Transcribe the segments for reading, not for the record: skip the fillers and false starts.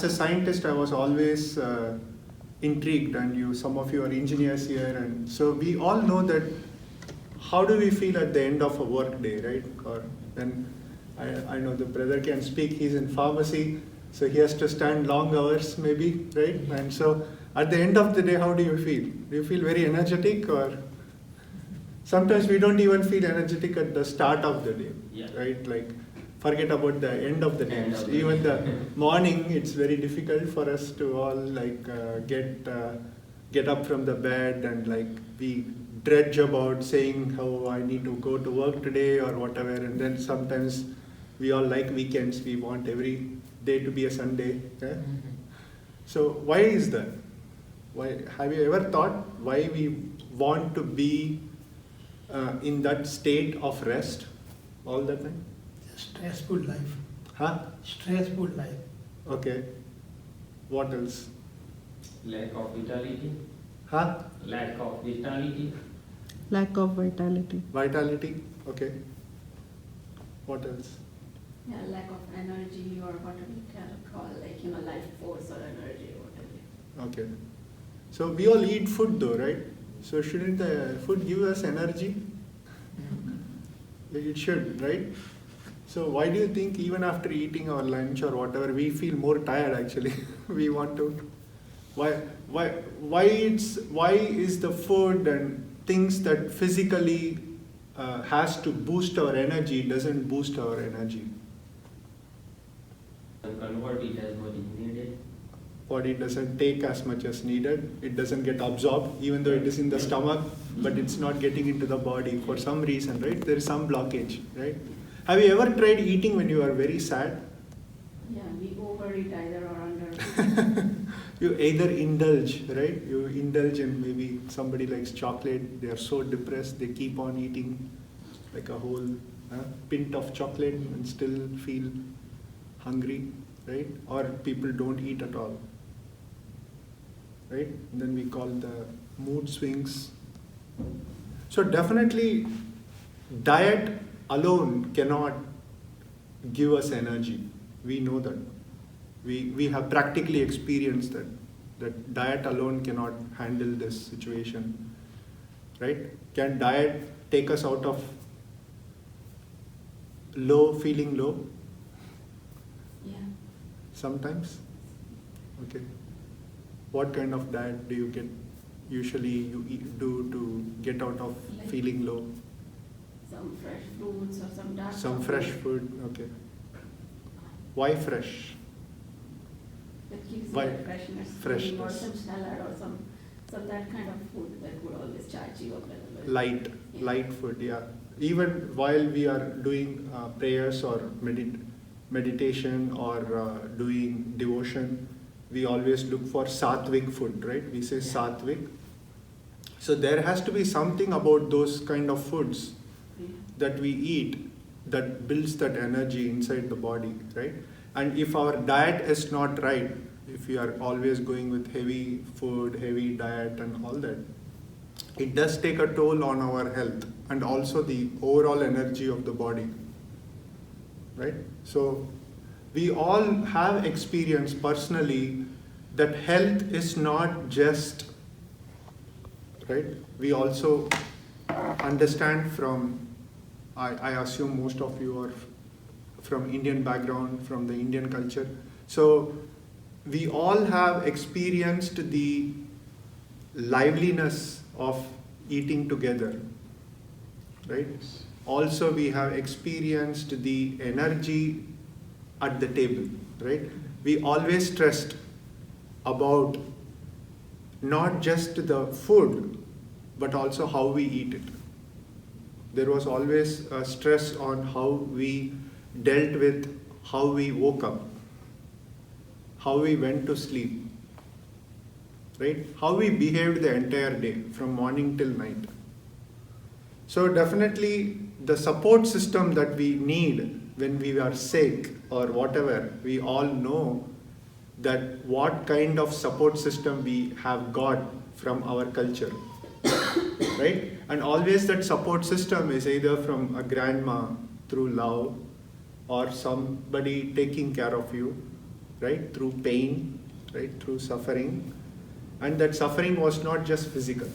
as a scientist, I was always intrigued, and some of you are engineers here, and so we all know that how do we feel at the end of a work day, right? Or when I know the brother can speak, he's in pharmacy, so he has to stand long hours maybe, right? And so at the end of the day, how do you feel? Do you feel very energetic, or sometimes we don't even feel energetic at the start of the day, right? Like forget about the end of the day. Even the morning, it's very difficult for us to all like get up from the bed, and like we dredge about saying how I need to go to work today or whatever. And then sometimes we all like weekends. We want every day to be a Sunday. Yeah? So why is that? Why have you ever thought why we want to be in that state of rest all the time? Stressful life. Huh? Stressful life. Okay. What else? Lack of vitality. Huh? Lack of vitality. Lack of vitality. Vitality. Okay. What else? Yeah, lack of energy, or whatever you can call, like, life force or energy or whatever. Okay. So we all eat food though, right? So shouldn't the food give us energy? It should, right? So why do you think even after eating our lunch or whatever, we feel more tired actually? We want to. Why is the food and things that physically has to boost our energy doesn't boost our energy? Convert it as what is needed. Body doesn't take as much as needed. It doesn't get absorbed, even though it is in the stomach, but it's not getting into the body for some reason, right? There is some blockage, right? Have you ever tried eating when you are very sad? Yeah, we overeat either or under. You either indulge, right? You indulge in maybe somebody likes chocolate. They are so depressed, they keep on eating like a whole pint of chocolate and still feel hungry, right? Or people don't eat at all, right? And then we call the mood swings. So definitely diet alone cannot give us energy. We know that. We have practically experienced that diet alone cannot handle this situation, right? Can diet take us out of feeling low? Yeah. Sometimes? Okay. What kind of diet do you do to get out of feeling low? Some fresh fruits or some dark. Some fresh food, okay. Why fresh? That gives Why? you that freshness. Freshness. Or some salad or some that kind of food that would always charge you up a little bit. Light food, yeah. Even while we are doing prayers or meditation or doing devotion, we always look for sattvic food, right? We say sattvic. So there has to be something about those kind of foods that we eat that builds that energy inside the body, right? And if our diet is not right, if we are always going with heavy food, heavy diet and all that, it does take a toll on our health and also the overall energy of the body, right? So we all have experienced personally that health is not just, right? We also understand from, I assume most of you are from Indian background, from the Indian culture. So we all have experienced the liveliness of eating together, right? Also we have experienced the energy at the table, right? We always stressed about not just the food, but also how we eat it. There was always a stress on how we dealt with how we woke up, how we went to sleep, right? How we behaved the entire day from morning till night. So definitely the support system that we need when we are sick or whatever, we all know that what kind of support system we have got from our culture, right? And always that support system is either from a grandma through love or somebody taking care of you, right? Through pain, right? Through suffering. And that suffering was not just physical.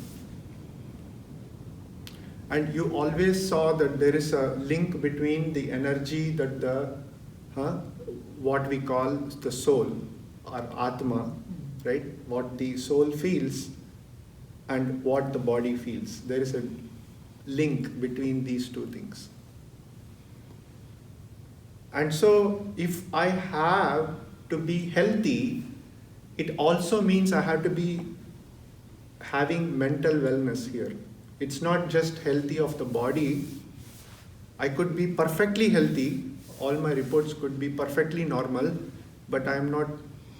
And you always saw that there is a link between the energy that what we call the soul or Atma, right? What the soul feels and what the body feels. There is a link between these two things. And so if I have to be healthy, it also means I have to be having mental wellness here. It's not just healthy of the body. I could be perfectly healthy. All my reports could be perfectly normal, but I am not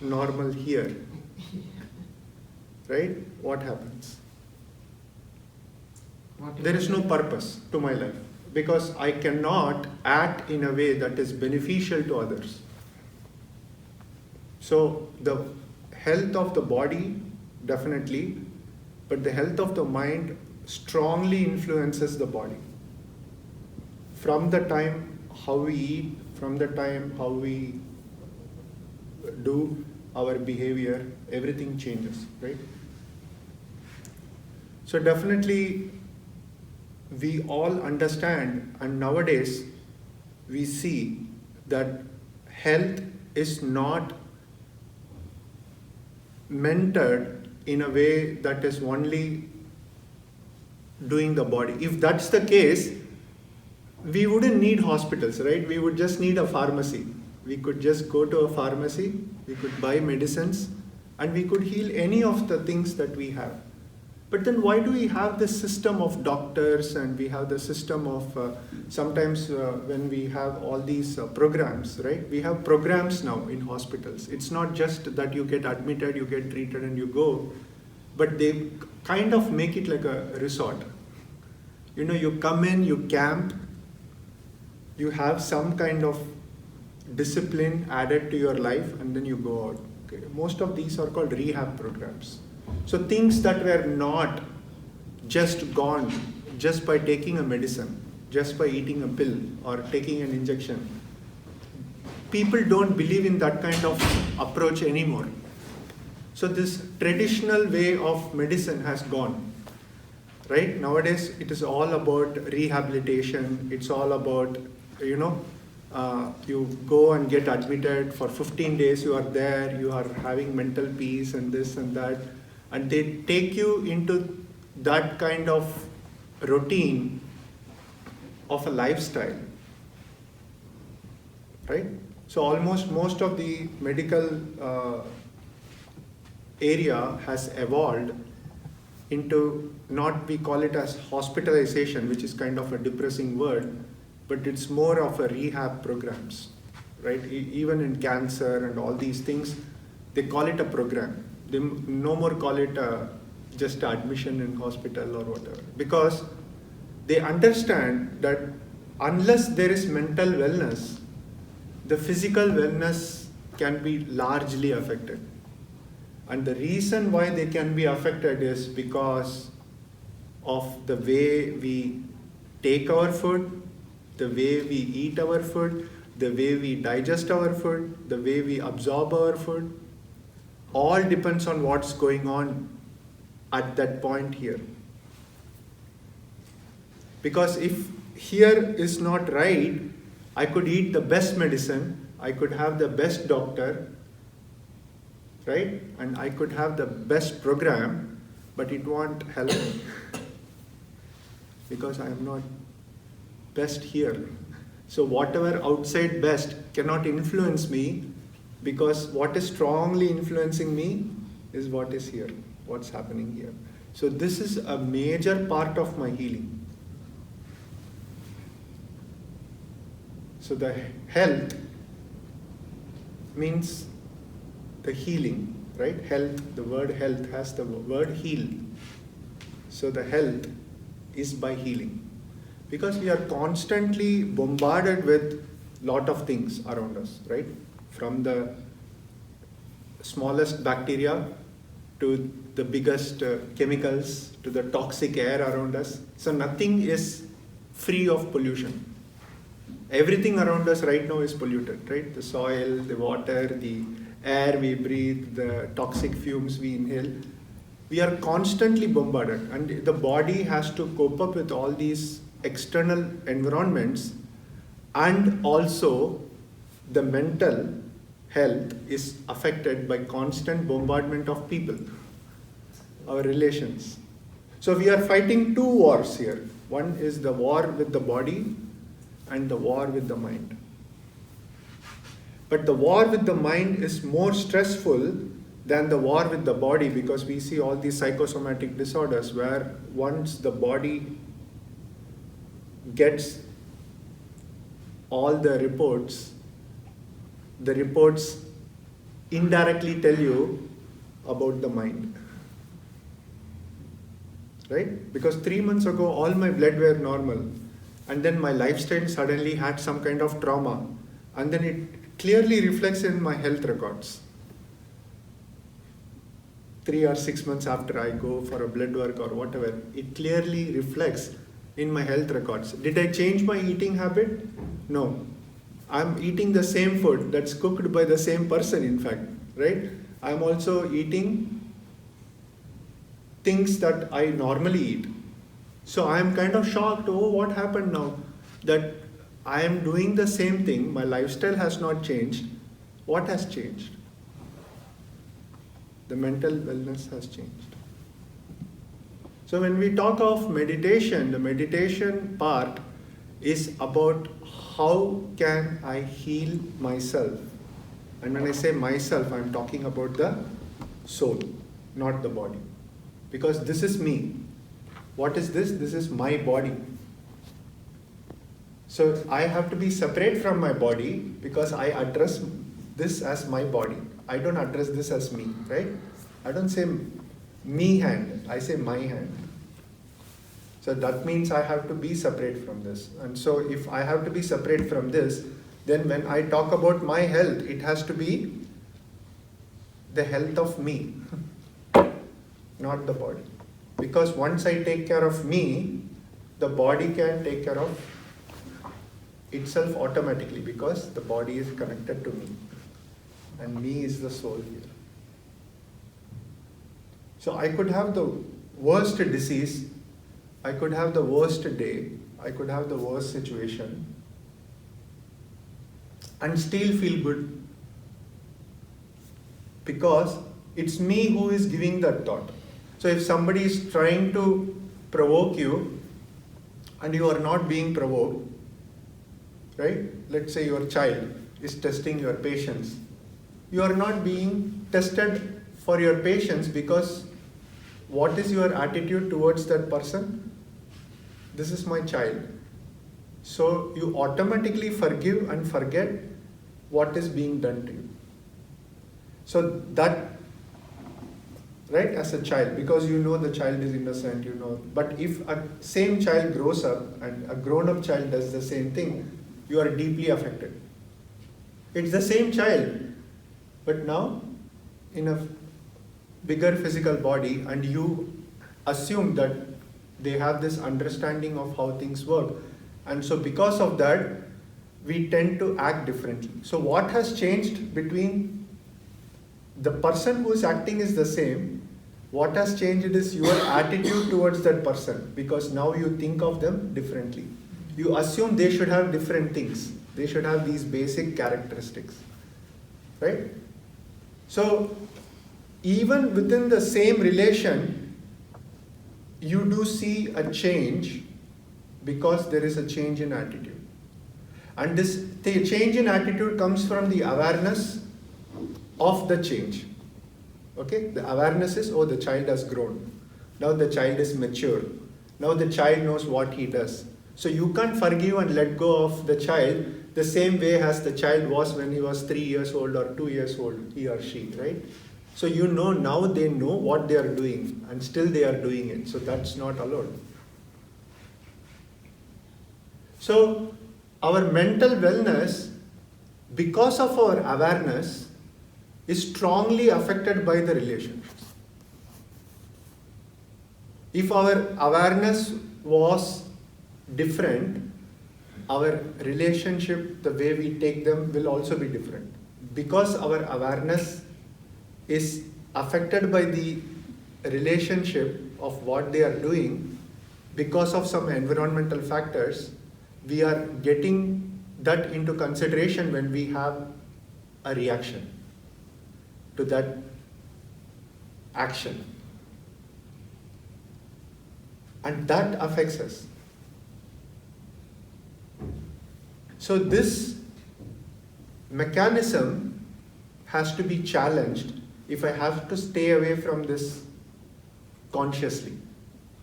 normal here. Right? What happens? There is no purpose to my life because I cannot act in a way that is beneficial to others. So the health of the body, definitely, but the health of the mind strongly influences the body. From the time how we eat, from the time how we do our behavior, everything changes, right? So definitely we all understand, and nowadays we see that health is not mentored in a way that is only doing the body. If that's the case, we wouldn't need hospitals, right? We would just need a pharmacy. We could just go to a pharmacy, we could buy medicines, and we could heal any of the things that we have. But then why do we have this system of doctors, and we have the system of sometimes when we have all these programs, right? We have programs now in hospitals. It's not just that you get admitted, you get treated and you go, but they kind of make it like a resort. You know, you come in, you camp, you have some kind of discipline added to your life, and then you go out. Okay. Most of these are called rehab programs. So things that were not just gone just by taking a medicine, just by eating a pill or taking an injection. People don't believe in that kind of approach anymore. So this traditional way of medicine has gone. Right? Nowadays it is all about rehabilitation. It's all about, you go and get admitted for 15 days, you are there, you are having mental peace and this and that. And they take you into that kind of routine of a lifestyle, right? So almost most of the medical area has evolved into not, we call it as hospitalization, which is kind of a depressing word, but it's more of a rehab programs, right? Even in cancer and all these things, they call it a program. They no more call it just admission in hospital or whatever, because they understand that unless there is mental wellness, the physical wellness can be largely affected. And the reason why they can be affected is because of the way we take our food, the way we eat our food, the way we digest our food, the way we absorb our food. All depends on what's going on at that point here. Because if here is not right, I could eat the best medicine, I could have the best doctor, right? And I could have the best program, but it won't help me because I am not best here. So whatever outside best cannot influence me, because what is strongly influencing me is what is here, what's happening here. So this is a major part of my healing. So the health means the healing, right? Health, the word health has the word heal. So the health is by healing. Because we are constantly bombarded with lot of things around us, right? From the smallest bacteria to the biggest chemicals to the toxic air around us. So nothing is free of pollution. Everything around us right now is polluted, right? The soil, the water, the air we breathe, the toxic fumes we inhale. We are constantly bombarded, and the body has to cope up with all these external environments, and also the mental health is affected by constant bombardment of people, our relations. So we are fighting two wars here. One is the war with the body and the war with the mind. But the war with the mind is more stressful than the war with the body, because we see all these psychosomatic disorders where once the body gets all the reports indirectly tell you about the mind. Right? Because 3 months ago all my blood were normal, and then my lifestyle suddenly had some kind of trauma, and then it clearly reflects in my health records. 3 or 6 months after I go for a blood work or whatever, it clearly reflects in my health records. Did I change my eating habit? No. I'm eating the same food that's cooked by the same person, in fact, right? I'm also eating things that I normally eat. So I'm kind of shocked, oh, what happened now? That I am doing the same thing, my lifestyle has not changed. What has changed? The mental wellness has changed. So when we talk of meditation, the meditation part is about how can I heal myself. And when I say myself, I'm talking about the soul, not the body. Because this is me. What is this? This is my body. So I have to be separate from my body because I address this as my body. I don't address this as me, right? I don't say me hand, I say my hand. So that means I have to be separate from this. And so if I have to be separate from this, then when I talk about my health, it has to be the health of me, not the body. Because once I take care of me, the body can take care of itself automatically, because the body is connected to me. And me is the soul here. So I could have the worst disease, I could have the worst day, I could have the worst situation, and still feel good. Because it's me who is giving that thought. So if somebody is trying to provoke you and you are not being provoked, right? Let's say your child is testing your patience. You are not being tested for your patience because what is your attitude towards that person? This is my child. So you automatically forgive and forget what is being done to you. So that, right, as a child, because you know the child is innocent, you know. But if a same child grows up and a grown-up child does the same thing, you are deeply affected. It's the same child, but now in a bigger physical body, and you assume that they have this understanding of how things work. And so because of that, we tend to act differently. So what has changed between the person who is acting is the same. What has changed is your attitude towards that person, because now you think of them differently. You assume they should have different things. They should have these basic characteristics, right? So even within the same relation, you do see a change because there is a change in attitude. And this change in attitude comes from the awareness of the change. Okay, the awareness is, oh, the child has grown. Now the child is mature. Now the child knows what he does. So you can't forgive and let go of the child the same way as the child was when he was 3 years old or 2 years old, he or she, right? So you know now they know what they are doing and still they are doing it. So that's not allowed. So our mental wellness, because of our awareness, is strongly affected by the relationships. If our awareness was different, our relationship, the way we take them, will also be different. because our awareness is affected by the relationship of what they are doing, because of some environmental factors, we are getting that into consideration when we have a reaction to that action. And that affects us. So this mechanism has to be challenged if I have to stay away from this consciously.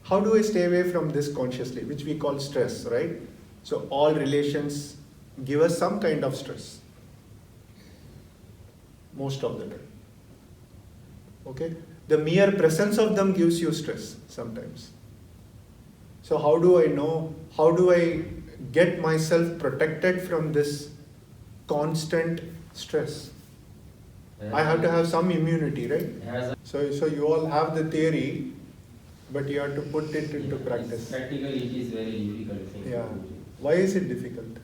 How do I stay away from this consciously, which we call stress, right? So all relations give us some kind of stress, most of the time. Okay? The mere presence of them gives you stress sometimes. So how do I know, how do I get myself protected from this constant stress? I have to have some immunity, right? So you all have the theory, but you have to put it into practice. Practically, it is very difficult thing. Yeah. Why is it difficult?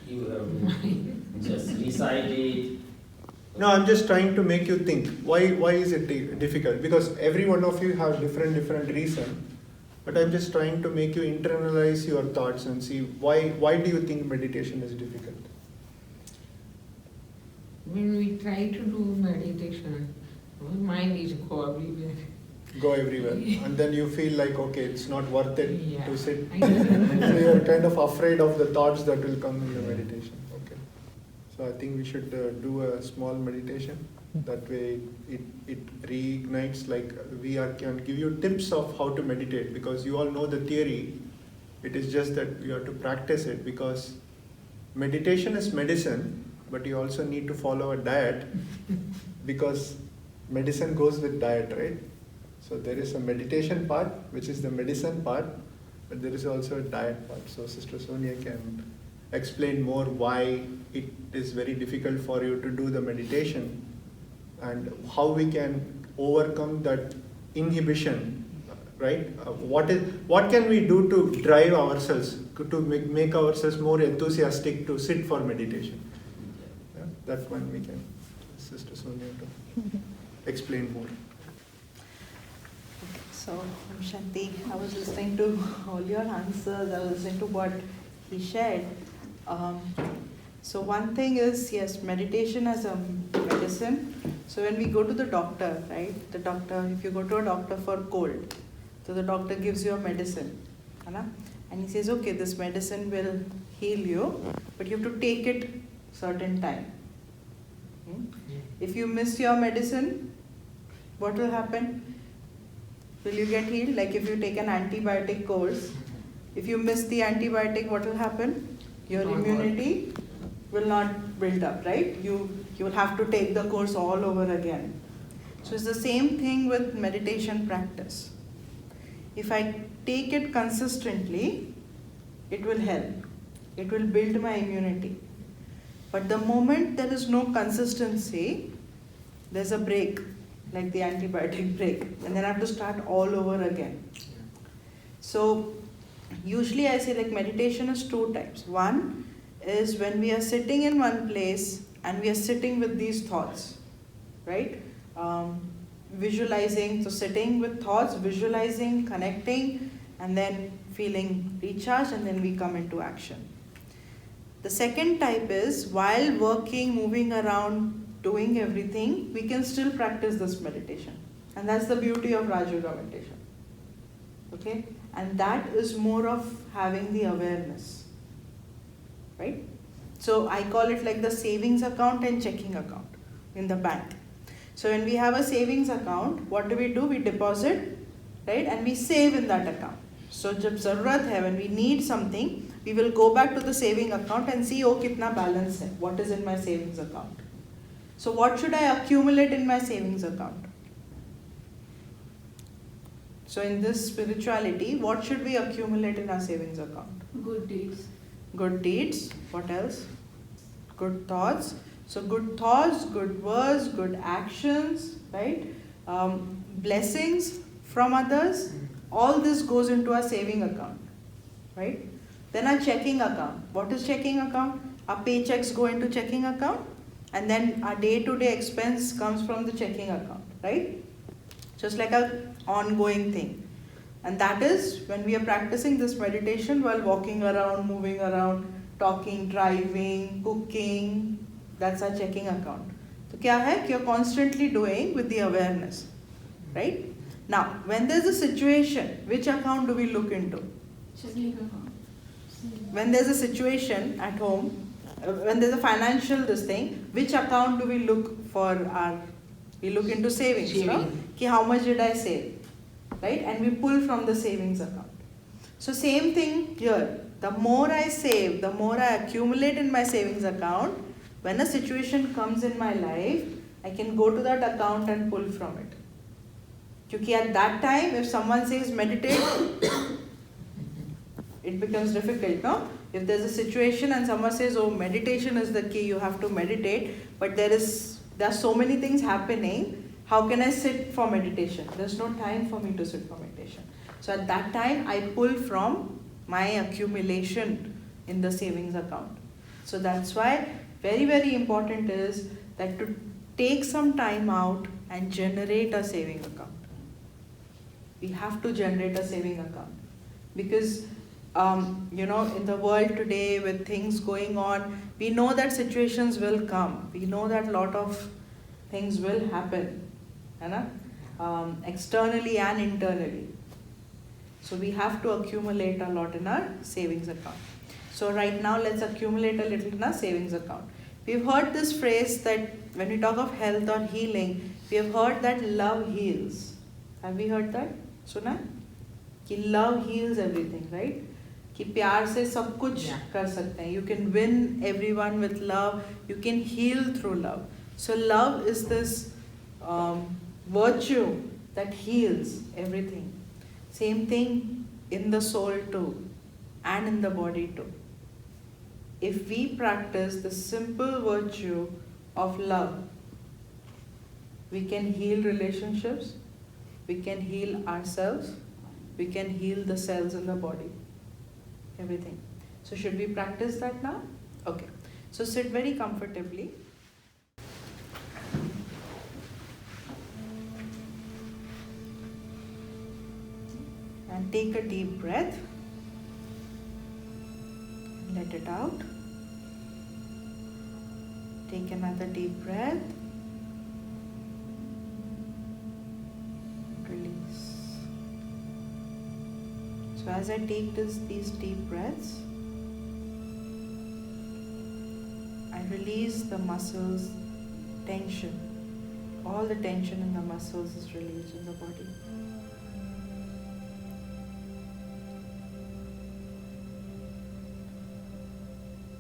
You have to just recite it. No, I'm just trying to make you think. Why is it difficult? Because every one of you have different reason. But I'm just trying to make you internalize your thoughts and see why do you think meditation is difficult? When we try to do meditation, our mind is go everywhere. Go everywhere. And then you feel like, okay, it's not worth it Yeah. to sit. I know. So you're kind of afraid of the thoughts that will come in the meditation. Okay. So I think we should do a small meditation. That way it reignites, like can give you tips of how to meditate, because you all know the theory. It is just that you have to practice it, because meditation is medicine, but you also need to follow a diet because medicine goes with diet, right? So there is a meditation part, which is the medicine part, but there is also a diet part. So Sister Sonia can explain more why it is very difficult for you to do the meditation and how we can overcome that inhibition, right? What can we do to drive ourselves, to make ourselves more enthusiastic to sit for meditation? Yeah, that one we can, Sister Sonia, to explain more. So, Shanti, I was listening to all your answers, I was listening to what he shared. So one thing is, yes, meditation as a medicine. So when we go to the doctor, right, if you go to a doctor for cold, so the doctor gives you a medicine, and he says, okay, this medicine will heal you, but you have to take it certain time. If you miss your medicine, what will happen? Will you get healed? Like if you take an antibiotic course, if you miss the antibiotic, what will happen? Your immunity will not build up, right? You will have to take the course all over again. So it's the same thing with meditation practice. If I take it consistently, it will help. It will build my immunity. But the moment there is no consistency, there's a break, like the antibiotic break, and then I have to start all over again. So usually I say like meditation is two types. One is when we are sitting in one place and we are sitting with these thoughts, right? Visualizing, so sitting with thoughts, visualizing, connecting, and then feeling recharged, and then we come into action. The second type is while working, moving around, doing everything, we can still practice this meditation. And that's the beauty of Raj Yoga meditation. Okay? And that is more of having the awareness. Right? So I call it like the savings account and checking account in the bank. So when we have a savings account, what do? We deposit, right? And we save in that account. So jab zarurat hai, when we need something, we will go back to the saving account and see, oh, kitna balance hai, what is in my savings account. So what should I accumulate in my savings account? So in this spirituality, what should we accumulate in our savings account? Good deeds. Good deeds. What else? Good thoughts. So good thoughts, good words, good actions, right? Blessings from others. All this goes into our saving account, right? Then our checking account. What is checking account? Our paychecks go into checking account. and then our day-to-day expense comes from the checking account, right? Just like an ongoing thing. And that is when we are practicing this meditation while walking around, moving around, talking, driving, cooking, that's our checking account. So kya hai? You're constantly doing with the awareness, right? Now, when there's a situation, which account do we look into? Checking account. When there's a situation at home, when there's a financial this thing, which account do we look for we look into savings, no? Saving. Ki how much did I save, right? And we pull from the savings account. So same thing here. The more I save, the more I accumulate in my savings account. When a situation comes in my life, I can go to that account and pull from it. Because at that time, if someone says meditate, it becomes difficult, no? If there's a situation and someone says, oh, meditation is the key, you have to meditate, but there are so many things happening, how can I sit for meditation? There's no time for me to sit for meditation. So at that time, I pull from my accumulation in the savings account. So that's why very, very important is that to take some time out and generate a saving account. We have to generate a saving account because in the world today with things going on, we know that situations will come. We know that a lot of things will happen, externally and internally. So we have to accumulate a lot in our savings account. So right now, let's accumulate a little in our savings account. We've heard this phrase that when we talk of health or healing, we have heard that love heals. Have we heard that? Suna? Ki love heals everything, right? Ki प्यार से सब कुछ कर सकते हैं. You can win everyone with love. You can heal through love. So love is this virtue that heals everything. Same thing in the soul too, and in the body too. If we practice the simple virtue of love, we can heal relationships, we can heal ourselves, we can heal the cells in the body, everything. So should we practice that now? Okay. So sit very comfortably. And take a deep breath. Let it out. Take another deep breath. Release. So as I take these deep breaths, I release the muscles, tension. All the tension in the muscles is released in the body.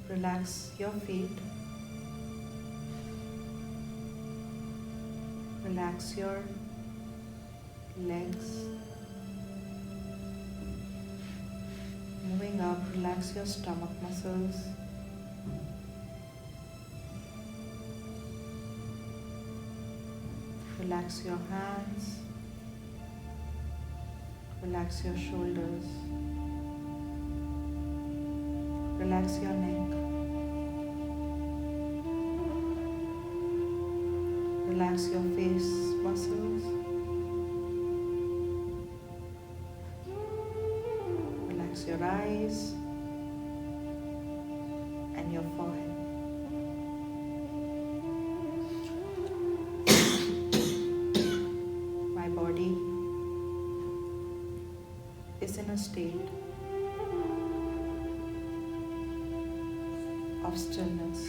Relax your feet. Relax your legs. Moving up, relax your stomach muscles. Relax your hands. Relax your shoulders. Relax your neck. Relax your face muscles. Relax your eyes and your forehead. My body is in a state of stillness.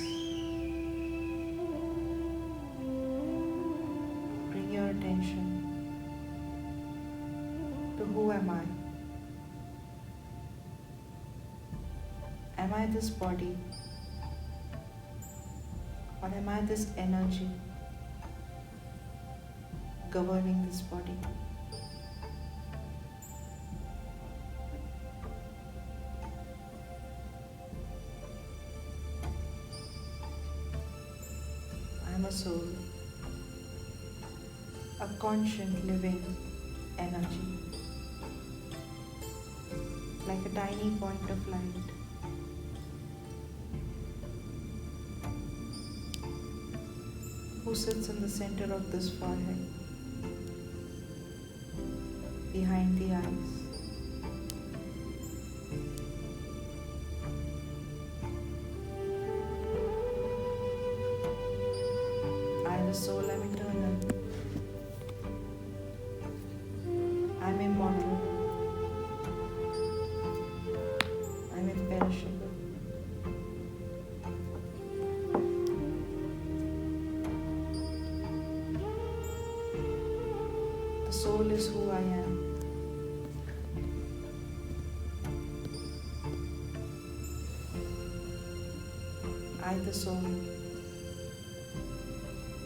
Bring your attention to who am I? Am I this body? Or am I this energy governing this body? I am a soul, a conscient living energy, like a tiny point of light. who sits in the center of this forehead, behind the eyes. I, the soul, am eternal. I am immortal. I am imperishable. The soul is who I am. I, the soul,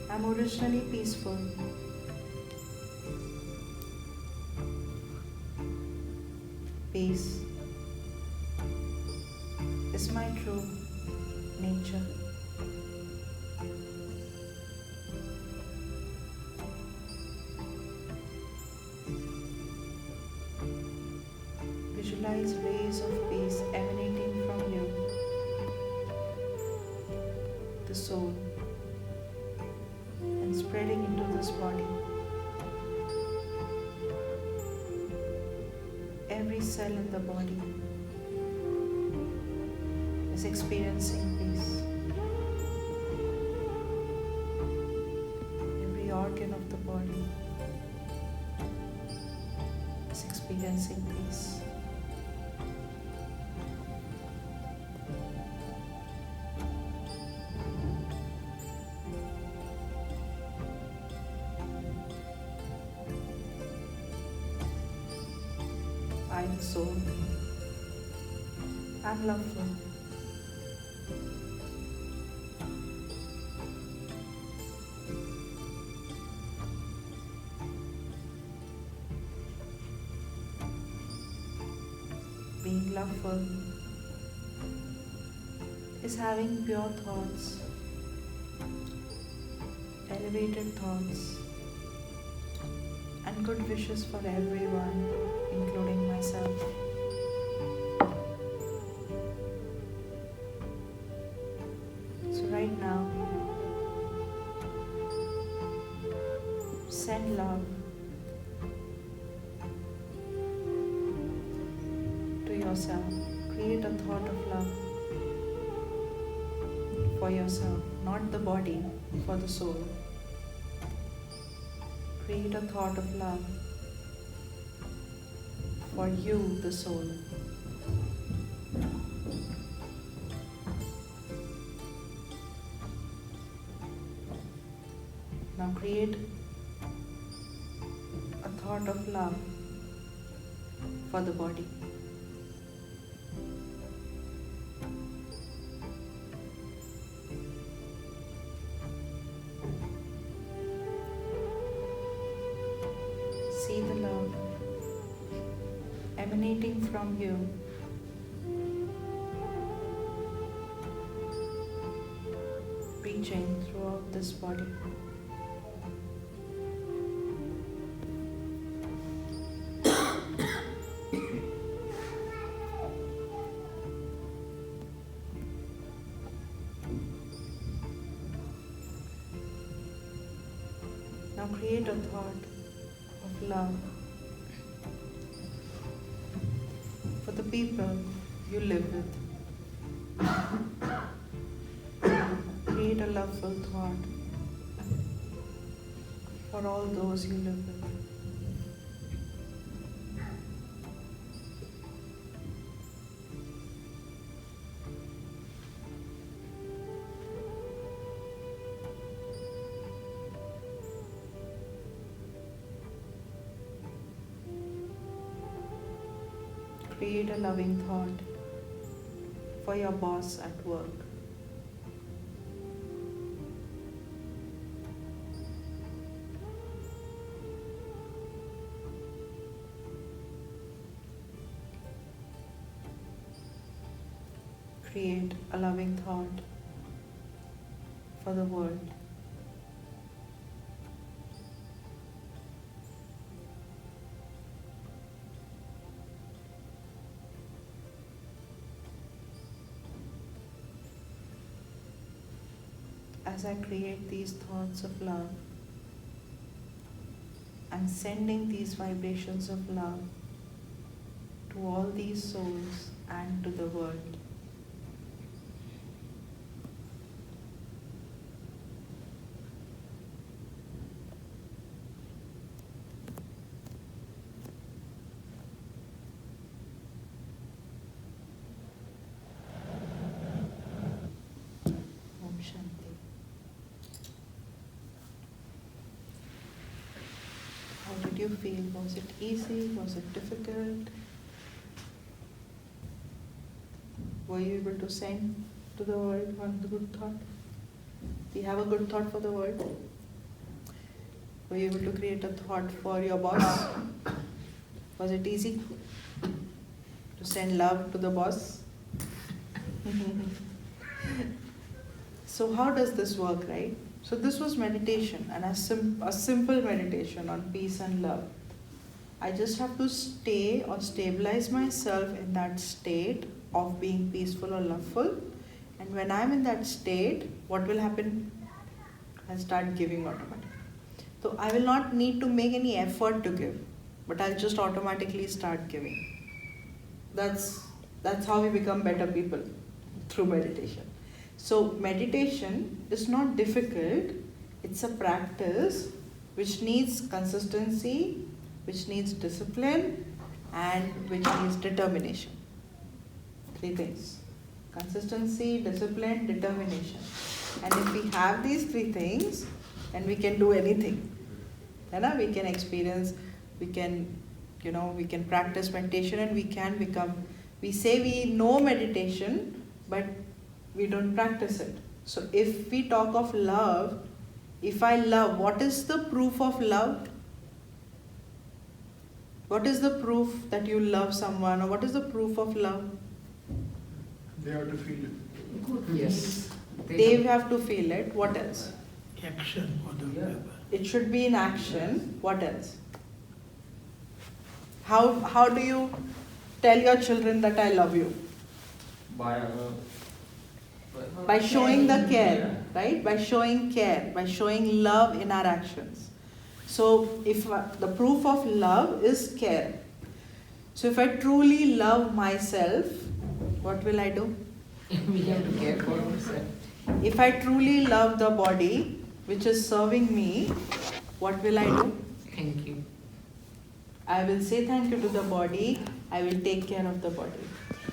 am originally peaceful. Peace is my true nature. Visualize rays of peace emanating from you, the soul, and spreading into this body. Every cell in the body is experiencing peace. Every organ of the body is experiencing peace. I, the soul, am loveful. Being loveful is having pure thoughts, elevated thoughts, and good wishes for everyone, including myself. So right now, send love to yourself. Create a thought of love for yourself, not the body, for the soul. Create a thought of love for you, the soul. Now create a thought of love for the body. See the love emanating from you, reaching throughout this body. Now create a thought of love for the people you live with. Create a loveful thought for all those you live with. Create a loving thought for your boss at work. Create a loving thought for the world. as I create these thoughts of love, I'm sending these vibrations of love to all these souls and to the world. Om Shanti. How did you feel? Was it easy? Was it difficult? Were you able to send to the world one good thought? Do you have a good thought for the world? Were you able to create a thought for your boss? Was it easy to send love to the boss? So how does this work, right? So this was meditation, and a simple meditation on peace and love. I just have to stay or stabilize myself in that state of being peaceful or loveful. And when I'm in that state, what will happen? I'll start giving automatically. So I will not need to make any effort to give, but I'll just automatically start giving. That's how we become better people, through meditation. So meditation is not difficult. It's a practice which needs consistency, which needs discipline, and which needs determination. 3 things: consistency, discipline, determination. And if we have these 3 things, then we can do anything. We can experience, we can practice meditation, and we can become. We say we know meditation, but we don't practice it. So if we talk of love, if I love, what is the proof of love? What is the proof that you love someone, or what is the proof of love? They have to feel it. Good Yes. They have to feel it. What else? action for the Yeah. people. It should be in action. What else? How do you tell your children that I love you? By showing the care, right? By showing care, by showing love in our actions. So if the proof of love is care. So if I truly love myself, what will I do? We have to care for ourselves. If I truly love the body, which is serving me, what will I do? Thank you. I will say thank you to the body. I will take care of the body.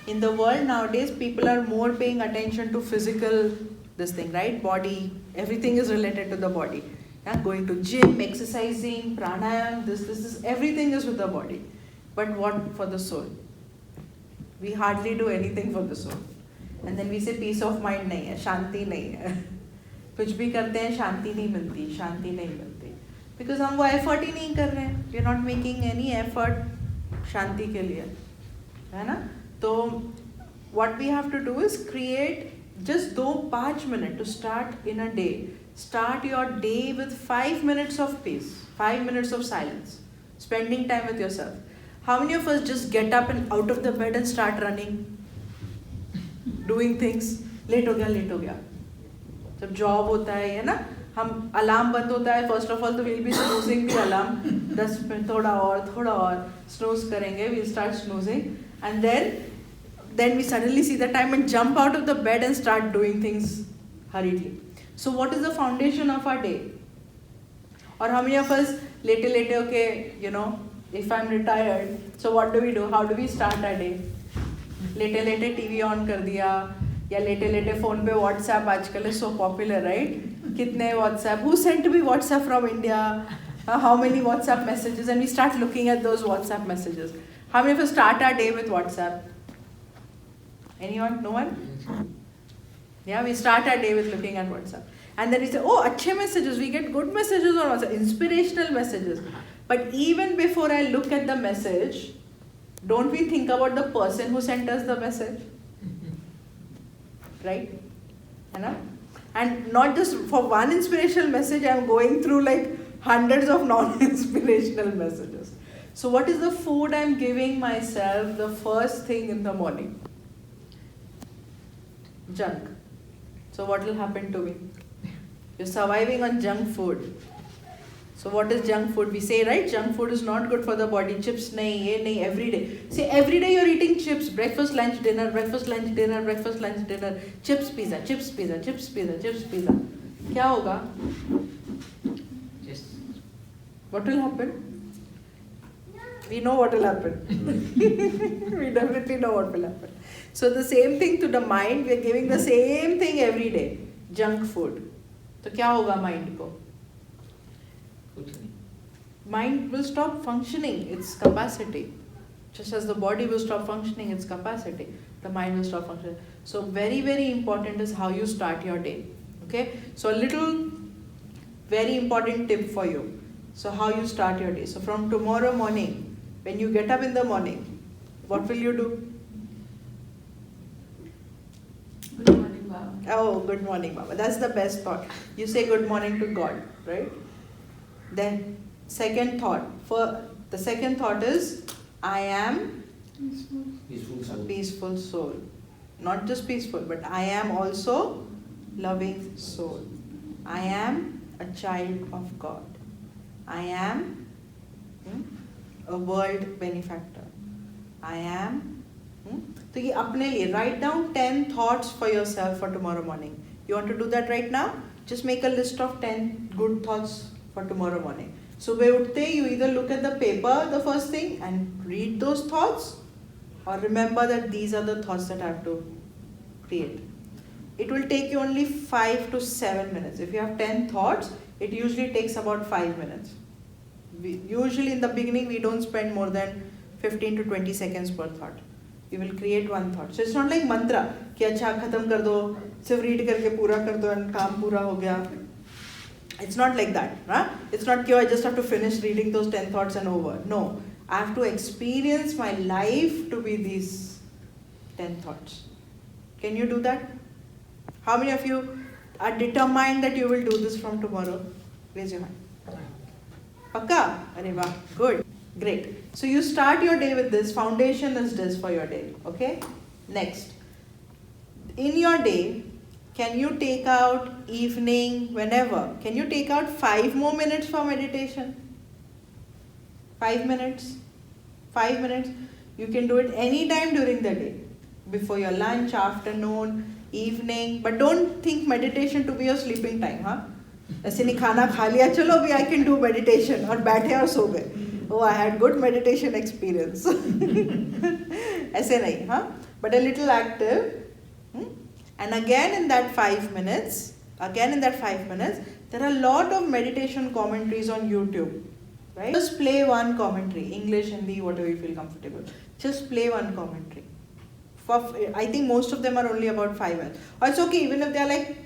In the world nowadays, people are more paying attention to physical, this thing, right? Body, everything is related to the body. Yeah? Going to gym, exercising, pranayam, this is, everything is with the body. But what for the soul? We hardly do anything for the soul. And then we say peace of mind nahi hai, shanti nahi hai. कुछ भी करते हैं शांति नहीं मिलती, शांति नहीं मिलती. Because हम वो effort ही नहीं कर रहे हैं. We are not making any effort शांति के लिए, है ना? तो what we have to do is create just 5 minutes to start in a day. Start your day with 5 minutes of peace, 5 minutes of silence, spending time with yourself. How many of us just get up and out of the bed and start running, doing things? Late हो गया. जब job होता है ना, हम alarm बंद होता है, फर्स्ट ऑफ ऑल तो will be snoozing the alarm, 10 minute थोड़ा और स्नूज करेंगे, will start snoozing, and then we suddenly see the time and jump out of the bed and start doing things hurriedly. So what is the foundation of our day? और how many of us लेटे okay, you know, if I am retired, so what do we do? How do we start our day? लेटे TV on कर दिया, या लेटे phone पे WhatsApp आजकल is so popular, right? कितने WhatsApp, who sent me WhatsApp from India, how many WhatsApp messages, and we start looking at those WhatsApp messages. How many of us start our day with WhatsApp? Anyone? No one? Yeah, we start our day with looking at WhatsApp, and then we say oh, अच्छे मैसेजेस, we get good messages on WhatsApp, inspirational messages. But even before I look at the message, don't we think about the person who sent us the message? Right? And not just for one inspirational message, I'm going through like hundreds of non-inspirational messages. So what is the food I'm giving myself the first thing in the morning? Junk. So what will happen to me? You're surviving on junk food. So what is junk food? We say, right, junk food is not good for the body. Chips nahi, ye nahi, every day. See, every day you're eating chips. Breakfast, lunch, dinner, breakfast, lunch, dinner, breakfast, lunch, dinner. Chips, pizza, chips, pizza, chips, pizza, chips, pizza. Kya hoga? Just What will happen? We know what will happen. We definitely know what will happen. So the same thing to the mind, we are giving the same thing every day. Junk food. So kya hoga mind ko? कुछ नहीं. Mind will stop functioning its capacity. Just as the body will stop functioning its capacity, the mind will stop functioning. So very, very important is how you start your day. Okay? So a little very important tip for you. So how you start your day. So from tomorrow morning, when you get up in the morning, what will you do? Good morning, Baba. Oh, good morning, Baba. That's the best thought. You say good morning to God, right? Then second thought. The second thought is, I am Peaceful a soul. peaceful soul. Not just peaceful, but I am also loving soul. I am a child of God. I am a world benefactor. I am. So ये अपने लिए write down 10 thoughts for yourself for tomorrow morning. You want to do that right now? Just make a list of 10 good thoughts for tomorrow morning. सुबह उठते you either look at the paper the first thing and read those thoughts, or remember that these are the thoughts that I have to create. It will take you only 5 to 7 minutes. If you have 10 thoughts, it usually takes about 5 minutes. Usually in the beginning we don't spend more than 15 to 20 seconds per thought. You will create one thought. So it's not like mantra कि अच्छा खत्म कर दो, सिर्फ read करके पूरा कर दो and काम पूरा हो गया. It's not like that. Huh? It's not कि I just have to finish reading those 10 thoughts and over. No, I have to experience my life to be these 10 thoughts. Can you do that? How many of you are determined that you will do this from tomorrow? Raise your hand. Pakka? Arey wah, good. Great. So you start your day with this. Foundation is this for your day. Okay? Next. In your day, can you take out evening, whenever? Can you take out 5 more minutes for meditation? 5 minutes? 5 minutes? You can do it anytime during the day. Before your lunch, afternoon, evening. But don't think meditation to be your sleeping time. Huh? ऐसे नहीं खाना खा लिया चलो अभी I can do meditation और बैठे और सो गए. Oh, I had good meditation experience. ऐसे नहीं, huh? But a little active. And again in that 5 minutes, there are a lot of meditation commentaries on YouTube. Right? Just play one commentary, English, Hindi, whatever you feel comfortable. Just play one commentary. I think most of them are only about 5 minutes. Or it's okay, even if they are like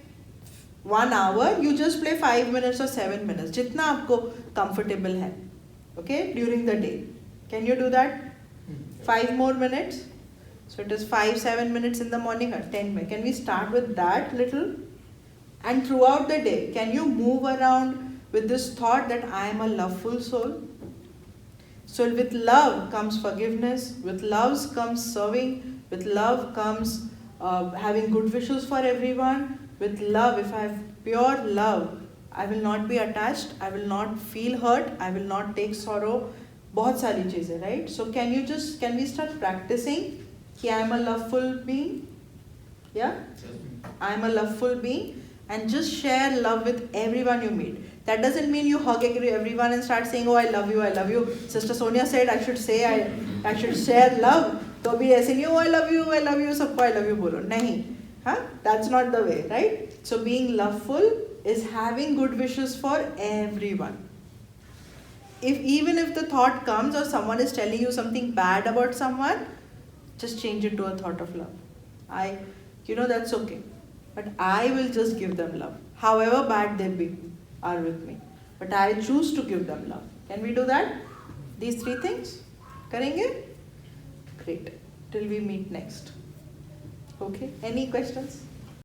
1 hour, you just play 5 minutes or 7 minutes. Jitna aapko comfortable hai. Okay, during the day. Can you do that? 5 more minutes. So it is 5-7 minutes in the morning or 10 minutes. Can we start with that little? And throughout the day, can you move around with this thought that I am a loveful soul? So with love comes forgiveness. With love comes serving. With love comes having good wishes for everyone. With love, if I have pure love, I will not be attached, I will not feel hurt, I will not take sorrow. बहुत सारी चीजें, right? So can we start practicing कि I am a loveful being? Yeah? I am a loveful being, and just share love with everyone you meet. That doesn't mean you hug everyone and start saying, oh, I love you, I love you. Sister Sonia said I should say I should share love. तो अभी ऐसे नहीं, oh, I love you, सबको I love you बोलो. नहीं. Huh? That's not the way, right? So being loveful is having good wishes for everyone. Even if the thought comes or someone is telling you something bad about someone, just change it to a thought of love. That's okay. But I will just give them love. However bad they are with me. But I choose to give them love. Can we do that? These 3 things? Karenge? Great. Till we meet next. Okay. Any questions?